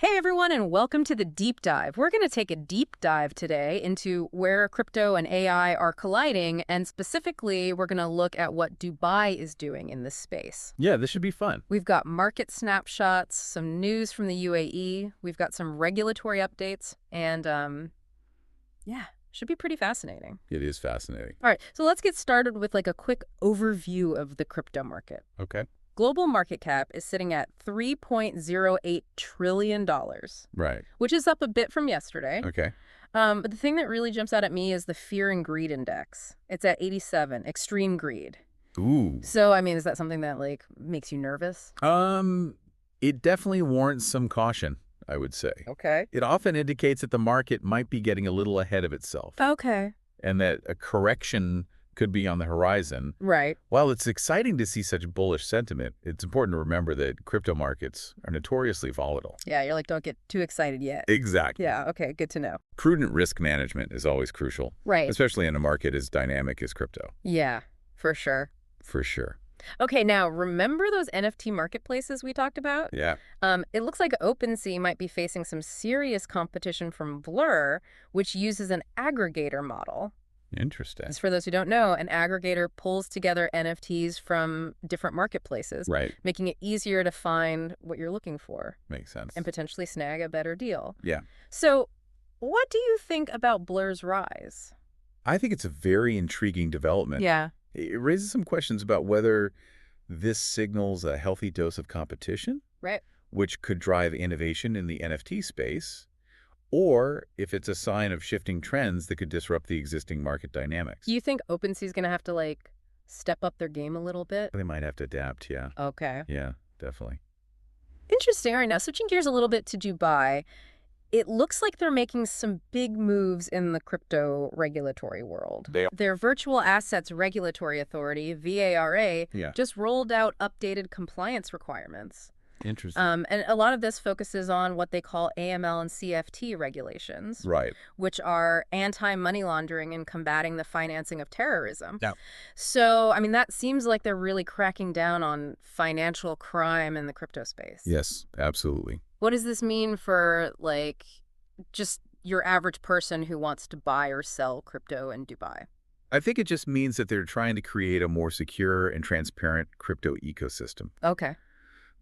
Hey everyone, and welcome to the Deep Dive. We're going to take a deep dive today into where crypto and AI are colliding, and specifically, we're going to look at what Dubai is doing in this space. Yeah, this should be fun. We've got market snapshots, some news from the UAE, we've got some regulatory updates, and yeah, should be pretty fascinating. It is fascinating. All right, so let's get started with like a quick overview of the crypto market. Okay. Global market cap is sitting at $3.08 trillion. Right. Which is up a bit from yesterday. Okay. But the thing that really jumps out at me is the fear and greed index. It's at 87, extreme greed. Ooh. So, I mean, is that something that, like, makes you nervous? It definitely warrants some caution, I would say. Okay. It often indicates that the market might be getting a little ahead of itself. Okay. And that a correction could be on the horizon. Right. While it's exciting to see such bullish sentiment, it's important to remember that crypto markets are notoriously volatile. Yeah, you're like, don't get too excited yet. Exactly. Yeah, okay, good to know. Prudent risk management is always crucial. Right. Especially in a market as dynamic as crypto. Yeah, for sure. For sure. Okay, now, remember those NFT marketplaces we talked about? Yeah. It looks like OpenSea might be facing some serious competition from Blur, which uses an aggregator model. Interesting. For those who don't know, an aggregator pulls together NFTs from different marketplaces, Right. making it easier to find what you're looking for Makes sense. and potentially snag a better deal. Yeah. So what do you think about Blur's rise? I think it's a very intriguing development. Yeah. It raises some questions about whether this signals a healthy dose of competition, Right. which could drive innovation in the NFT space, or if it's a sign of shifting trends that could disrupt the existing market dynamics. Do you think OpenSea's going to have to, like, step up their game a little bit? They might have to adapt, yeah. Okay. Yeah, definitely. Interesting. All right, now switching gears a little bit to Dubai, it looks like they're making some big moves in the crypto regulatory world. Their Virtual Assets Regulatory Authority, VARA, Yeah. just rolled out updated compliance requirements. Interesting. And a lot of this focuses on what they call AML and CFT regulations, Right. which are anti-money laundering and combating the financing of terrorism. Yeah. So, I mean, that seems like they're really cracking down on financial crime in the crypto space. Yes, absolutely. What does this mean for, like, just your average person who wants to buy or sell crypto in Dubai? I think it just means that they're trying to create a more secure and transparent crypto ecosystem. Okay.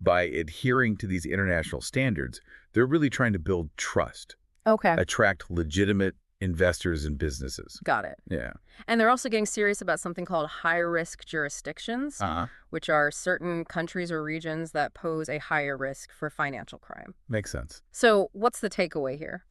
By adhering to these international standards, they're really trying to build trust, Okay. attract legitimate investors and businesses. Got it. Yeah. And they're also getting serious about something called high-risk jurisdictions, which are certain countries or regions that pose a higher risk for financial crime. Makes sense. So what's the takeaway here?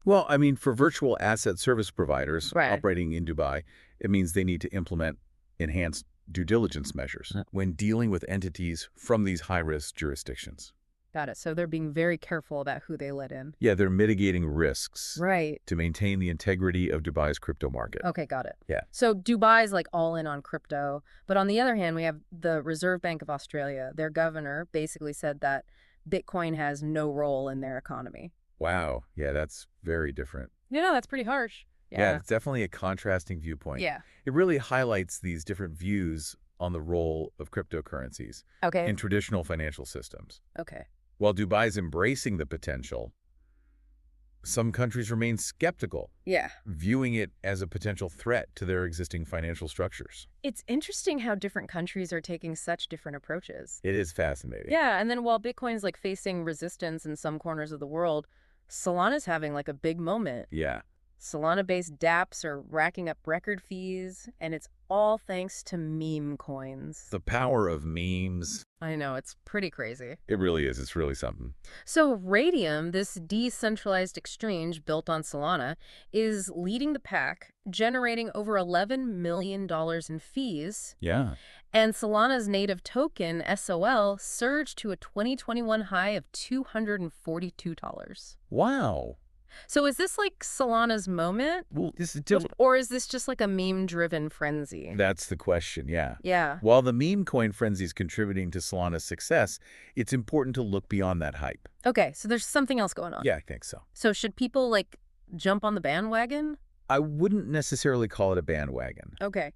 Well, I mean, for virtual asset service providers Right. operating in Dubai, it means they need to implement enhanced due diligence measures when dealing with entities from these high-risk jurisdictions. Got it. So they're being very careful about who they let in. Yeah, they're mitigating risks Right. to maintain the integrity of Dubai's crypto market. Okay, got it. Yeah. So Dubai's like all in on crypto. But on the other hand, we have the Reserve Bank of Australia. Their governor basically said that Bitcoin has no role in their economy. Wow. Yeah, that's very different. You know, that's pretty harsh. Yeah, it's definitely a contrasting viewpoint. Yeah. It really highlights these different views on the role of cryptocurrencies Okay. in traditional financial systems. Okay. While Dubai's embracing the potential, some countries remain skeptical, Yeah. viewing it as a potential threat to their existing financial structures. It's interesting how different countries are taking such different approaches. It is fascinating. Yeah, and then while Bitcoin's like facing resistance in some corners of the world, Solana's having like a big moment. Yeah. Solana-based dApps are racking up record fees, and it's all thanks to meme coins. The power of memes. I know, it's pretty crazy. It really is. It's really something. So Radium, this decentralized exchange built on Solana, is leading the pack, generating over $11 million in fees. Yeah. And Solana's native token, SOL, surged to a 2021 high of $242. Wow. So is this like Solana's moment? Well, Or is this just like a meme-driven frenzy? That's the question, yeah. Yeah. While the meme coin frenzy is contributing to Solana's success, it's important to look beyond that hype. Okay, so there's something else going on. Yeah, I think so. So should people, like, jump on the bandwagon? I wouldn't necessarily call it a bandwagon. Okay.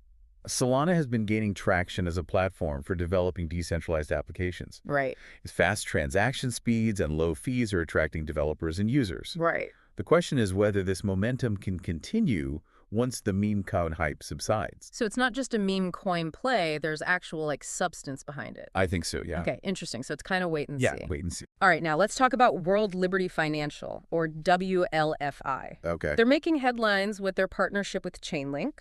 Solana has been gaining traction as a platform for developing decentralized applications. Right. Its fast transaction speeds and low fees are attracting developers and users. Right. The question is whether this momentum can continue once the meme coin hype subsides. So it's not just a meme coin play, there's actual substance behind it. I think so, yeah. Okay, interesting. So it's kind of wait and see. Yeah, wait and see. All right, now let's talk about World Liberty Financial, or WLFI. Okay. They're making headlines with their partnership with Chainlink,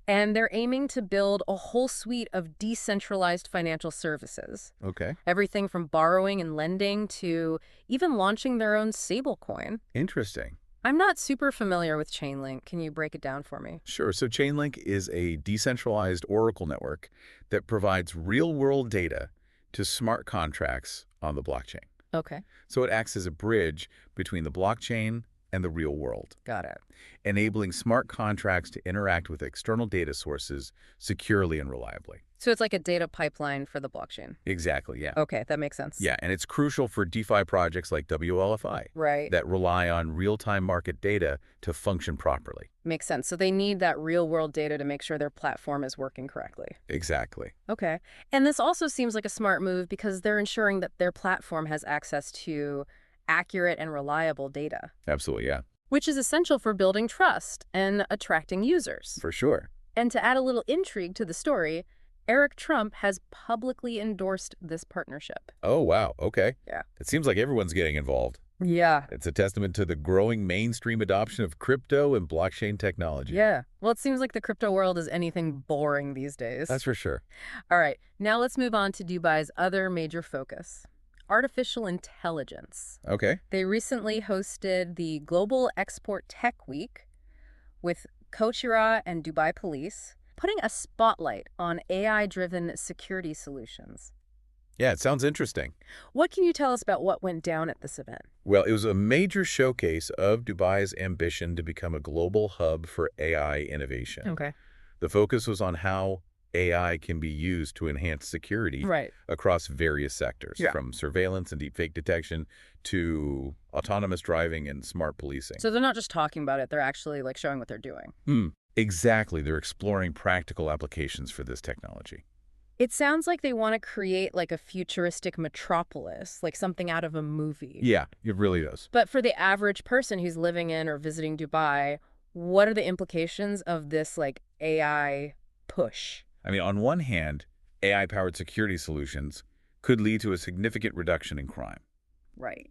and they're aiming to build a whole suite of decentralized financial services. Okay. Everything from borrowing and lending to even launching their own stablecoin. Interesting. I'm not super familiar with Chainlink. Can you break it down for me? Sure. So Chainlink is a decentralized Oracle network that provides real-world data to smart contracts on the blockchain. Okay. So it acts as a bridge between the blockchain and the real world, Got it. enabling smart contracts to interact with external data sources securely and reliably. So it's like a data pipeline for the blockchain. Exactly, yeah. Okay, that makes sense. Yeah, and it's crucial for DeFi projects like WLFI Right. that rely on real-time market data to function properly. Makes sense. So they need that real-world data to make sure their platform is working correctly. Exactly. Okay. And this also seems like a smart move because they're ensuring that their platform has access to accurate and reliable data, Absolutely, yeah. which is essential for building trust and attracting users. For sure. And to add a little intrigue to the story, Eric Trump has publicly endorsed this partnership. Oh, wow. Okay. Yeah. It seems like everyone's getting involved. Yeah. It's a testament to the growing mainstream adoption of crypto and blockchain technology. Yeah. Well, it seems like the crypto world is anything boring these days. That's for sure. All right. Now let's move on to Dubai's other major focus, artificial intelligence. Okay. They recently hosted the Global Export Tech Week with Kochira and Dubai Police, putting a spotlight on AI-driven security solutions. Yeah, it sounds interesting. What can you tell us about what went down at this event? Well, it was a major showcase of Dubai's ambition to become a global hub for AI innovation. Okay. The focus was on how AI can be used to enhance security Right. across various sectors, Yeah. from surveillance and deepfake detection to autonomous driving and smart policing. So they're not just talking about it, they're actually showing what they're doing. Exactly. They're exploring practical applications for this technology. It sounds like they want to create a futuristic metropolis, like something out of a movie. Yeah, it really does. But for the average person who's living in or visiting Dubai, what are the implications of this AI push? I mean, on one hand, AI-powered security solutions could lead to a significant reduction in crime, Right.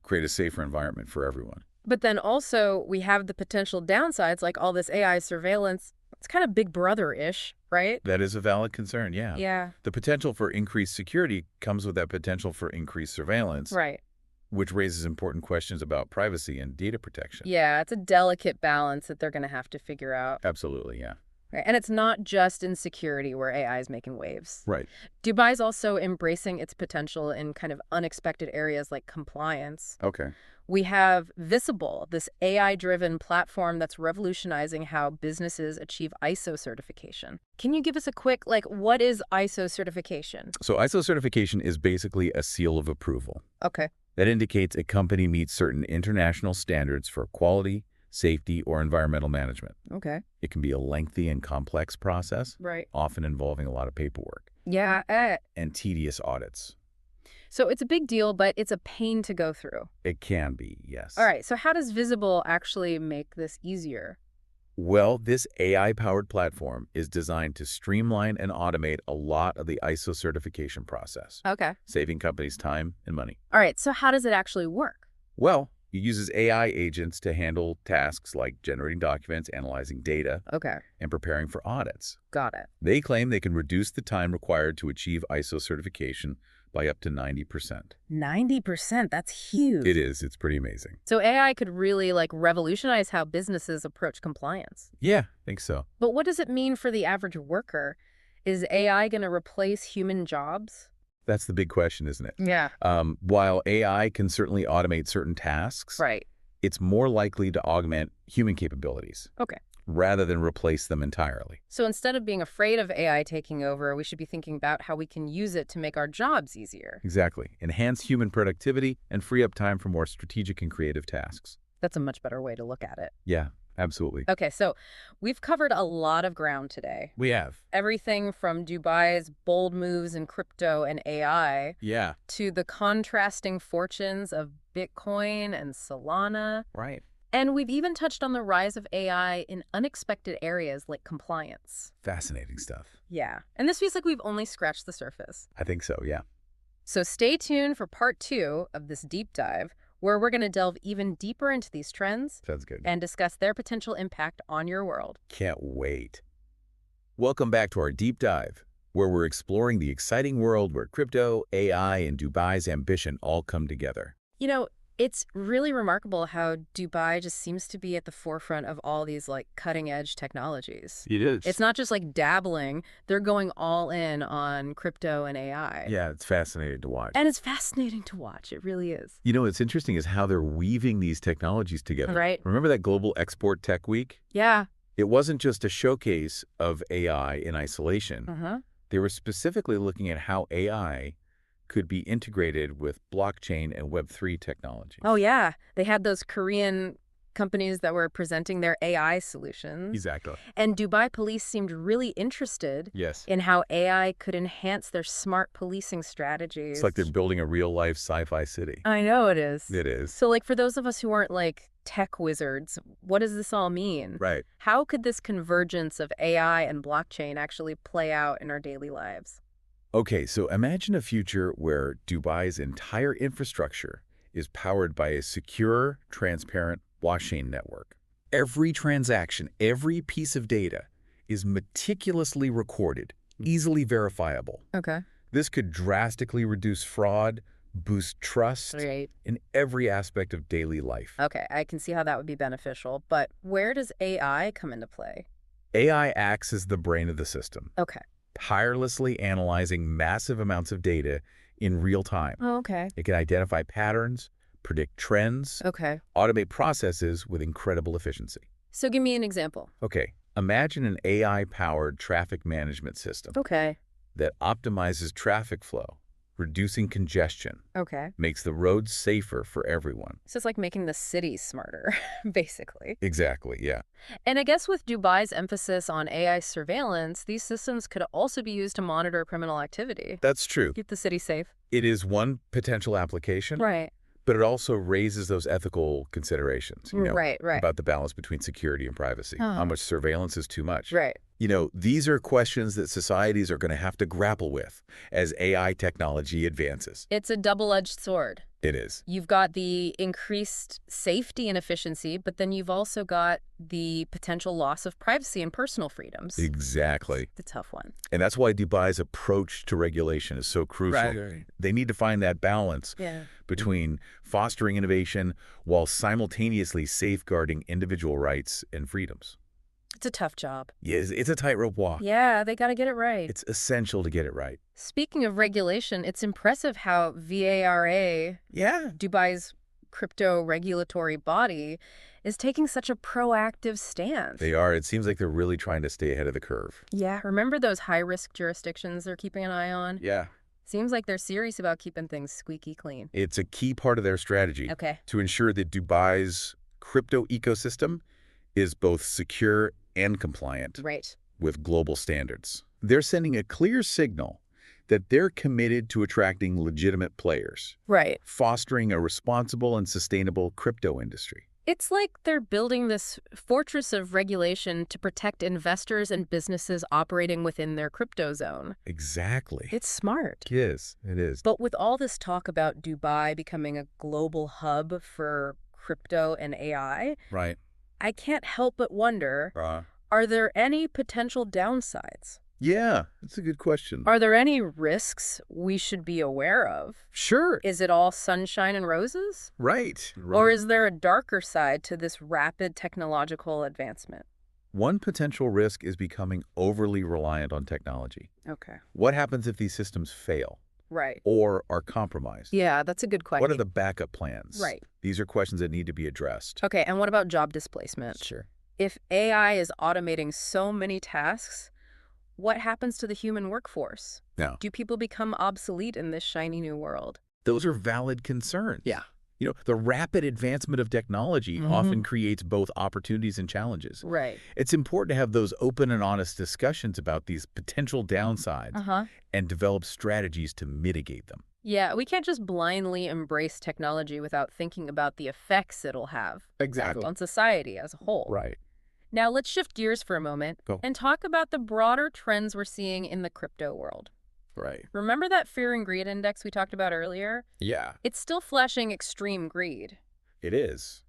create a safer environment for everyone. But then also we have the potential downsides, like all this AI surveillance. It's kind of Big Brother-ish, right? That is a valid concern, yeah. Yeah. The potential for increased security comes with that potential for increased surveillance, Right. which raises important questions about privacy and data protection. Yeah, it's a delicate balance that they're going to have to figure out. Absolutely, yeah. Right. And it's not just in security where AI is making waves. Right. Dubai's also embracing its potential in kind of unexpected areas like compliance. Okay. We have Visible, this AI-driven platform that's revolutionizing how businesses achieve ISO certification. Can you give us a quick, what is ISO certification? So ISO certification is basically a seal of approval Okay. that indicates a company meets certain international standards for quality, safety, or environmental management. Okay. It can be a lengthy and complex process, Right. often involving a lot of paperwork Yeah. and tedious audits. So it's a big deal, but it's a pain to go through. It can be, yes. All right. So how does Visible actually make this easier? Well, this AI-powered platform is designed to streamline and automate a lot of the ISO certification process, Okay. saving companies time and money. All right. So how does it actually work? Well, it uses AI agents to handle tasks like generating documents, analyzing data, Okay. and preparing for audits. Got it. They claim they can reduce the time required to achieve ISO certification by up to 90%. 90%. That's huge. It is. It's pretty amazing. So AI could really revolutionize how businesses approach compliance. Yeah, I think so. But what does it mean for the average worker? Is AI going to replace human jobs? That's the big question, isn't it? Yeah. While AI can certainly automate certain tasks, Right. it's more likely to augment human capabilities Okay. rather than replace them entirely. So instead of being afraid of AI taking over, we should be thinking about how we can use it to make our jobs easier. Exactly. Enhance human productivity and free up time for more strategic and creative tasks. That's a much better way to look at it. Yeah. Absolutely. Okay, so we've covered a lot of ground today. We have. Everything from Dubai's bold moves in crypto and AI Yeah. to the contrasting fortunes of Bitcoin and Solana. Right. And we've even touched on the rise of AI in unexpected areas like compliance. Fascinating stuff. Yeah, and this feels like we've only scratched the surface. I think so, yeah. So stay tuned for part 2 of this deep dive, where we're going to delve even deeper into these trends Sounds good. and discuss their potential impact on your world. Can't wait. Welcome back to our deep dive, where we're exploring the exciting world where crypto, AI, and Dubai's ambition all come together. You know, it's really remarkable how Dubai just seems to be at the forefront of all these like cutting edge technologies. It is. It's not just like dabbling, they're going all in on crypto and AI. Yeah, it's fascinating to watch. And it's fascinating to watch. It really is. You know, what's interesting is how they're weaving these technologies together. Right. Remember that Global Export Tech Week? Yeah. It wasn't just a showcase of AI in isolation. Uh-huh. They were specifically looking at how AI could be integrated with blockchain and Web3 technology. Oh, yeah. They had those Korean companies that were presenting their AI solutions. Exactly. And Dubai police seemed really interested Yes. in how AI could enhance their smart policing strategies. It's like they're building a real-life sci-fi city. I know it is. It is. So, like, for those of us who aren't, like, tech wizards, what does this all mean? Right. How could this convergence of AI and blockchain actually play out in our daily lives? Okay, so imagine a future where Dubai's entire infrastructure is powered by a secure, transparent blockchain network. Every transaction, every piece of data is meticulously recorded, easily verifiable. Okay. This could drastically reduce fraud, boost trust Right. in every aspect of daily life. Okay, I can see how that would be beneficial, but where does AI come into play? AI acts as the brain of the system, Okay. tirelessly analyzing massive amounts of data in real time. Oh, okay. It can identify patterns, predict trends, Okay. automate processes with incredible efficiency. So give me an example. Okay, imagine an AI-powered traffic management system Okay. that optimizes traffic flow, reducing congestion, Okay. makes the roads safer for everyone. So it's like making the city smarter, basically. Exactly, yeah. And I guess with Dubai's emphasis on AI surveillance, these systems could also be used to monitor criminal activity. That's true. Keep the city safe. It is one potential application, Right. but it also raises those ethical considerations, Right. about the balance between security and privacy. How much surveillance is too much? Right. These are questions that societies are going to have to grapple with as AI technology advances. It's a double-edged sword. It is. You've got the increased safety and efficiency, but then you've also got the potential loss of privacy and personal freedoms. Exactly. The tough one. And that's why Dubai's approach to regulation is so crucial. Right. They need to find that balance between fostering innovation while simultaneously safeguarding individual rights and freedoms. It's a tough job. Yes, it's a tightrope walk. Yeah, they got to get it right. It's essential to get it right. Speaking of regulation, it's impressive how VARA, Yeah. Dubai's crypto regulatory body, is taking such a proactive stance. They are. It seems like they're really trying to stay ahead of the curve. Yeah, remember those high-risk jurisdictions they're keeping an eye on? Yeah. Seems like they're serious about keeping things squeaky clean. It's a key part of their strategy Okay. to ensure that Dubai's crypto ecosystem is both secure and compliant Right. with global standards. They're sending a clear signal that they're committed to attracting legitimate players, Right. fostering a responsible and sustainable crypto industry. It's like they're building this fortress of regulation to protect investors and businesses operating within their crypto zone. Exactly. It's smart. It is. It is. But with all this talk about Dubai becoming a global hub for crypto and AI, Right. I can't help but wonder, are there any potential downsides? Yeah, that's a good question. Are there any risks we should be aware of? Sure. Is it all sunshine and roses? Right. Or is there a darker side to this rapid technological advancement? One potential risk is becoming overly reliant on technology. Okay. What happens if these systems fail Right. or are compromised? Yeah, that's a good question. What are the backup plans? Right. These are questions that need to be addressed. Okay, and what about job displacement? Sure. If AI is automating so many tasks, what happens to the human workforce? Now, Do people become obsolete in this shiny new world? those are valid concerns. Yeah. The rapid advancement of technology often creates both opportunities and challenges. Right. It's important to have those open and honest discussions about these potential downsides and develop strategies to mitigate them. Yeah, we can't just blindly embrace technology without thinking about the effects it'll have on society as a whole. Right. Now, let's shift gears for a moment and talk about the broader trends we're seeing in the crypto world. Right. Remember that fear and greed index we talked about earlier? Yeah. It's still flashing extreme greed. It is.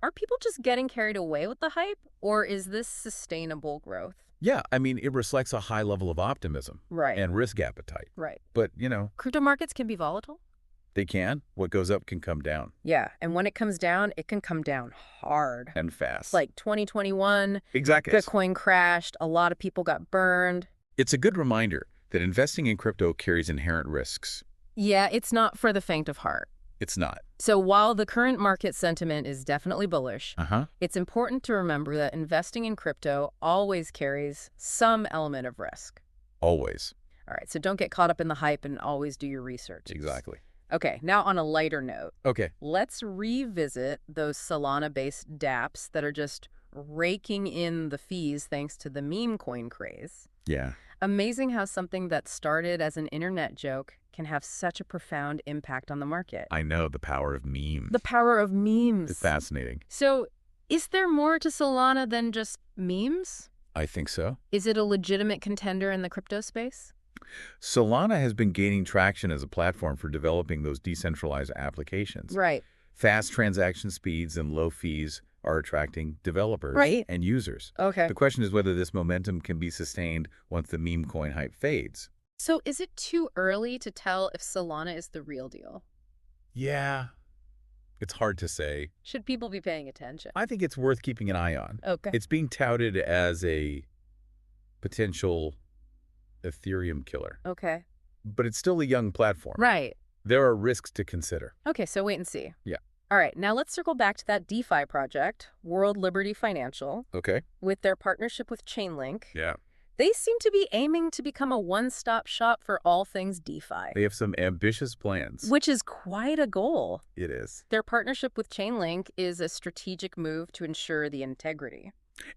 Are people just getting carried away with the hype, or is this sustainable growth? Yeah, I mean, it reflects a high level of optimism and risk appetite. Right. But, Crypto markets can be volatile? they can. What goes up can come down. Yeah, and when it comes down, it can come down hard. And fast. Like 2021, exactly. Bitcoin crashed, a lot of people got burned. It's a good reminder that investing in crypto carries inherent risks. Yeah, it's not for the faint of heart. It's not. So while the current market sentiment is definitely bullish, it's important to remember that investing in crypto always carries some element of risk. Always. All right, so don't get caught up in the hype and always do your research. Exactly. Okay, now on a lighter note. Okay. Let's revisit those Solana-based dApps that are just raking in the fees thanks to the memecoin craze. Yeah. Amazing how something that started as an internet joke can have such a profound impact on the market. I know, the power of memes. The power of memes. It's fascinating. So, is there more to Solana than just memes? I think so. Is it a legitimate contender in the crypto space? Solana has been gaining traction as a platform for developing those decentralized applications. Right. Fast transaction speeds and low fees are attracting developers and users. Okay. The question is whether this momentum can be sustained once the meme coin hype fades. So is it too early to tell if Solana is the real deal? Yeah. It's hard to say. Should people be paying attention? I think it's worth keeping an eye on. Okay. It's being touted as a potential Ethereum killer. Okay. But it's still a young platform. Right. There are risks to consider. Okay, so wait and see. Yeah. All right, now let's circle back to that DeFi project, World Liberty Financial, Okay. with their partnership with Chainlink. Yeah. They seem to be aiming to become a one-stop shop for all things DeFi. They have some ambitious plans. Which is quite a goal. It is. Their partnership with Chainlink is a strategic move to ensure the integrity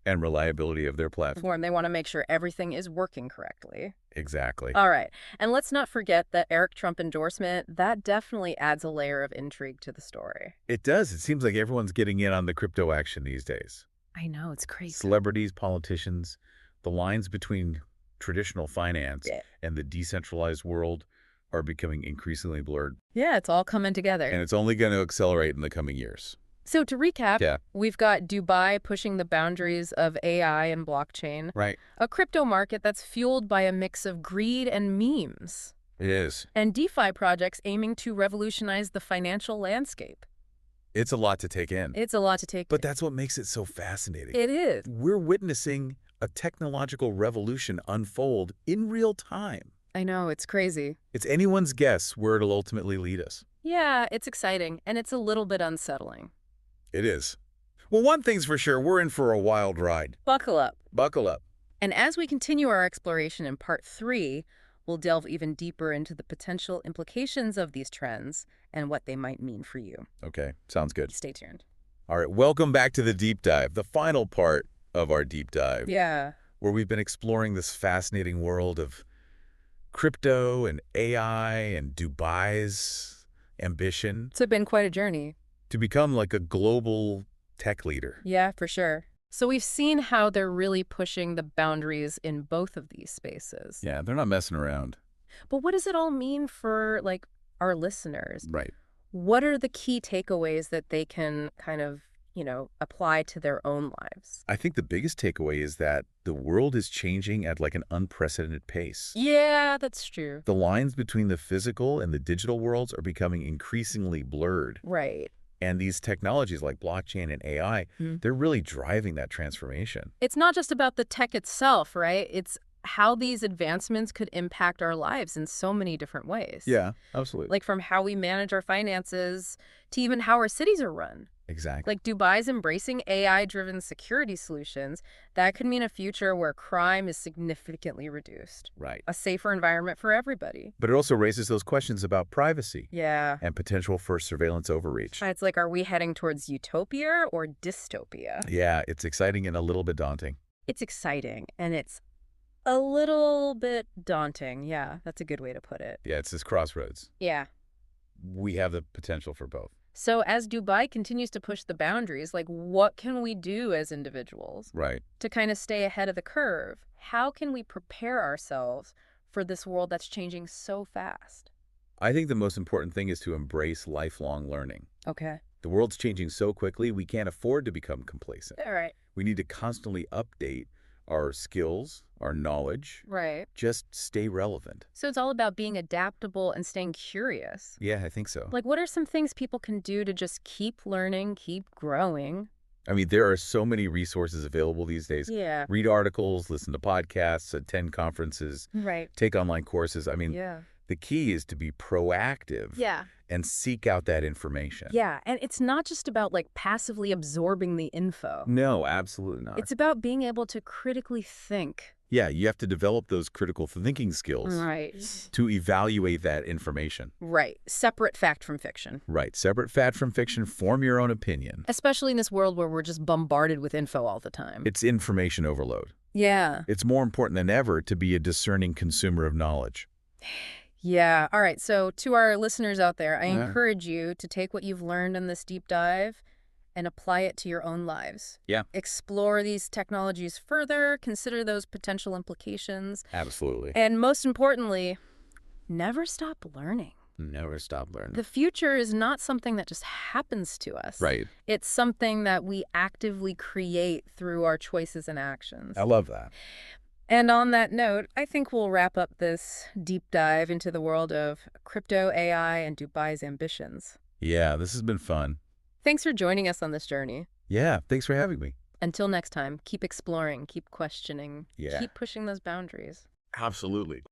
And reliability of their platform. They want to make sure everything is working correctly. Exactly. All right. And let's not forget that Eric Trump endorsement. That definitely adds a layer of intrigue to the story. It does. It seems like everyone's getting in on the crypto action these days. I know. It's crazy. Celebrities, politicians, the lines between traditional finance and the decentralized world are becoming increasingly blurred. Yeah, it's all coming together. And it's only going to accelerate in the coming years. So to recap, we've got Dubai pushing the boundaries of AI and blockchain. Right. A crypto market that's fueled by a mix of greed and memes. It is. And DeFi projects aiming to revolutionize the financial landscape. It's a lot to take in. It's a lot to take in. But that's what makes it so fascinating. It is. We're witnessing a technological revolution unfold in real time. I know, it's crazy. It's anyone's guess where it'll ultimately lead us. Yeah, it's exciting, and it's a little bit unsettling. It is. Well, one thing's for sure, we're in for a wild ride. Buckle up. Buckle up. And as we continue our exploration in Part 3, we'll delve even deeper into the potential implications of these trends and what they might mean for you. Okay, sounds good. Stay tuned. All right, welcome back to the deep dive, the final part of our deep dive. Yeah. Where we've been exploring this fascinating world of crypto and AI and Dubai's ambition. It's been quite a journey. To become like a global tech leader. Yeah, for sure. So we've seen how they're really pushing the boundaries in both of these spaces. Yeah, they're not messing around. But what does it all mean for, like, our listeners? Right. What are the key takeaways that they can kind of, apply to their own lives? I think the biggest takeaway is that the world is changing at like an unprecedented pace. Yeah, that's true. The lines between the physical and the digital worlds are becoming increasingly blurred. Right. And these technologies like blockchain and AI, they're really driving that transformation. It's not just about the tech itself, right? It's how these advancements could impact our lives in so many different ways. Yeah, absolutely. Like from how we manage our finances to even how our cities are run. Exactly. Like Dubai's embracing AI-driven security solutions, that could mean a future where crime is significantly reduced. Right. A safer environment for everybody. But it also raises those questions about privacy. Yeah. And potential for surveillance overreach. It's like, are we heading towards utopia or dystopia? Yeah, it's exciting and a little bit daunting. It's exciting, and it's a little bit daunting. Yeah, that's a good way to put it. Yeah, it's this crossroads. Yeah. We have the potential for both. So as Dubai continues to push the boundaries, like what can we do as individuals Right. to kind of stay ahead of the curve? How can we prepare ourselves for this world that's changing so fast? I think the most important thing is to embrace lifelong learning. Okay. The world's changing so quickly, we can't afford to become complacent. All right. We need to constantly update our skills, our knowledge. Right. Just stay relevant. So it's all about being adaptable and staying curious. Yeah, I think so. Like, what are some things people can do to just keep learning, keep growing? I mean, there are so many resources available these days. Yeah. Read articles, listen to podcasts, attend conferences, Right. take online courses. I mean, Yeah. the key is to be proactive Yeah. and seek out that information. Yeah. And it's not just about like passively absorbing the info. No, absolutely not. It's about being able to critically think. Yeah, you have to develop those critical thinking skills Right. to evaluate that information. Right. Separate fact from fiction. Right. Separate fact from fiction, form your own opinion. Especially in this world where we're just bombarded with info all the time. It's information overload. Yeah. It's more important than ever to be a discerning consumer of knowledge. Yeah. All right. So to our listeners out there, I Yeah. encourage you to take what you've learned in this deep dive and apply it to your own lives. Yeah. Explore these technologies further, consider those potential implications, Absolutely. and most importantly, never stop learning. Never stop learning. The future is not something that just happens to us. Right. It's something that we actively create through our choices and actions. I love that. And on that note, I think we'll wrap up this deep dive into the world of crypto, AI, and Dubai's ambitions. Yeah, this has been fun. Thanks for joining us on this journey. Yeah, thanks for having me. Until next time, keep exploring, keep questioning, Yeah. keep pushing those boundaries. Absolutely.